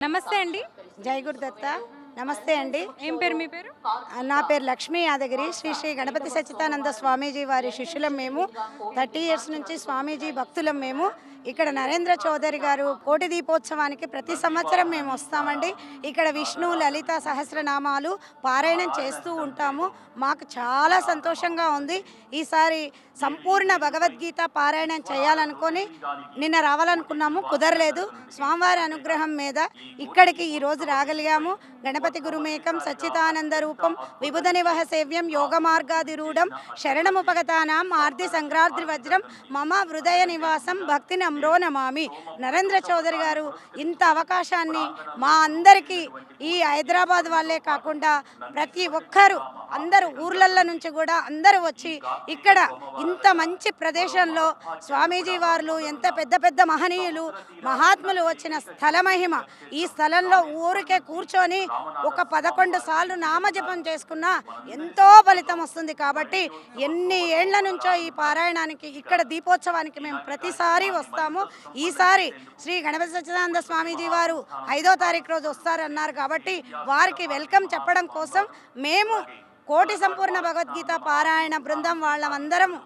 నమస్తే అండి. జై గురుదత్త. నమస్తే అండి. ఏం పేరు మీ పేరు? నా పేరు లక్ష్మీ యాదగిరి. శ్రీ శ్రీ గణపతి సచ్చిదానంద స్వామీజీ వారి శిష్యులం మేము. 30 ఇయర్స్ నుంచి స్వామీజీ భక్తులం మేము. ఇక్కడ నరేంద్ర చౌదరి గారు కోటి దీపోత్సవానికి ప్రతి సంవత్సరం మేము వస్తామండి. ఇక్కడ విష్ణు లలిత సహస్రనామాలు పారాయణం చేస్తూ ఉంటాము. మాకు చాలా సంతోషంగా ఉంది. ఈసారి సంపూర్ణ భగవద్గీత పారాయణం చేయాలనుకొని నిన్న రావాలనుకున్నాము, కుదరలేదు. స్వామివారి అనుగ్రహం మీద ఇక్కడికి ఈరోజు రాగలిగాము. గణపతి గురుమేకం సచ్చిదానంద రూపం విబుధ నివహ సేవ్యం యోగ మార్గాదిరూఢం శరణముపగతానాం ఆర్ధి సంగ్రాద్రి వజ్రం మమ హృదయ నివాసం భక్తి నమ్రో నమామి. నరేంద్ర చౌదరి గారు ఇంత అవకాశాన్ని మా అందరికీ, ఈ హైదరాబాద్ వాళ్ళే కాకుండా ప్రతి ఒక్కరు అందరూ ఊర్లల్లో నుంచి కూడా అందరూ వచ్చి ఇక్కడ ఇంత మంచి ప్రదేశంలో స్వామీజీ వారు ఎంత పెద్ద పెద్ద మహనీయులు మహాత్ములు వచ్చిన స్థల మహిమ. ఈ స్థలంలో ఊరికే కూర్చొని ఒక 11 సార్లు నామజపం చేసుకున్నా ఎంతో ఫలితం వస్తుంది. కాబట్టి ఎన్ని ఏళ్ల నుంచో ఈ పారాయణానికి ఇక్కడ దీపోత్సవానికి మేము ప్రతిసారి వస్తాము. ఈసారి శ్రీ గణపతి సచ్చిదానంద స్వామీజీ వారు 5వ తారీఖు రోజు వస్తారన్నారు. కాబట్టి వారికి వెల్కమ్ చెప్పడం కోసం మేము కోటి సంపూర్ణ భగవద్గీత పారాయణ బృందం వాళ్ళమందరము,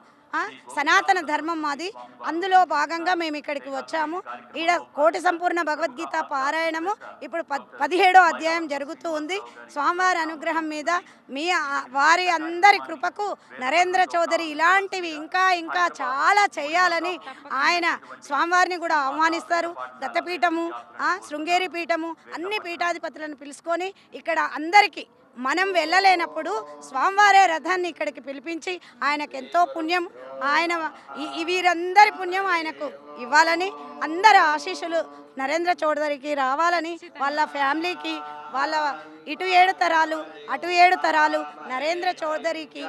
సనాతన ధర్మం మాది, అందులో భాగంగా మేము ఇక్కడికి వచ్చాము. ఈడ కోటి సంపూర్ణ భగవద్గీత పారాయణము ఇప్పుడు 17వ అధ్యాయం జరుగుతూ ఉంది. స్వామివారి అనుగ్రహం మీద మీ వారి అందరి కృపకు నరేంద్ర చౌదరి ఇలాంటివి ఇంకా ఇంకా చాలా చేయాలని ఆయన స్వామివారిని కూడా ఆహ్వానిస్తారు. దత్తపీఠము, శృంగేరి పీఠము, అన్ని పీఠాధిపతులను పిలుచుకొని ఇక్కడ అందరికీ మనం వెళ్ళలేనప్పుడు స్వామివారే రథాన్ని ఇక్కడికి పిలిపించి ఆయనకు ఎంతో పుణ్యం, ఆయన వీరందరి పుణ్యం ఆయనకు ఇవ్వాలని, అందరి ఆశీస్సులు నరేంద్ర చౌదరికి రావాలని, వాళ్ళ ఫ్యామిలీకి, వాళ్ళ ఇటు 7 తరాలు అటు 7 తరాలు నరేంద్ర చౌదరికి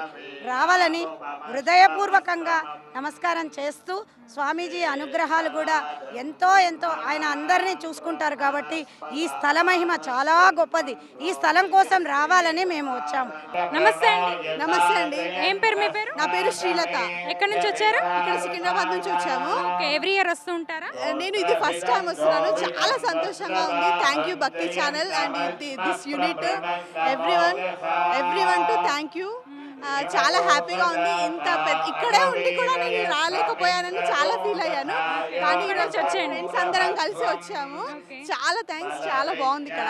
రావాలని హృదయపూర్వకంగా నమస్కారం చేస్తూ, స్వామీజీ అనుగ్రహాలు కూడా ఎంతో ఎంతో ఆయన అందరినీ చూసుకుంటారు. కాబట్టి ఈ స్థల మహిమ చాలా గొప్పది. ఈ స్థలం కోసం రావాలని మేము వచ్చాము. నమస్తే అండి. నమస్తే అండి. ఏం పేరు మీ పేరు? నా పేరు శ్రీలత. ఎక్కడి నుంచి వచ్చారు? ఇక్కడ సికింద్రాబాద్ నుంచి వచ్చాము. ఎవ్రీ ఇయర్ వస్తూ ఉంటారా? నేను ఇది ఫస్ట్ టైం వస్తున్నాను. చాలా సంతోషంగా ఉంది. థ్యాంక్ యూ భక్తి channel and this unit everyone to thank you. చాలా హ్యాపీగా ఉంది. ఇంత ఇక్కడే ఉండి కూడా నేను రాలేకపోయానని చాలా ఫీల్ అయ్యాను. కానీ ఈరోజు వచ్చే ఫ్రెండ్స్ అందరం కలిసి వచ్చాము. చాలా థ్యాంక్స్. చాలా బాగుంది ఇక్కడ.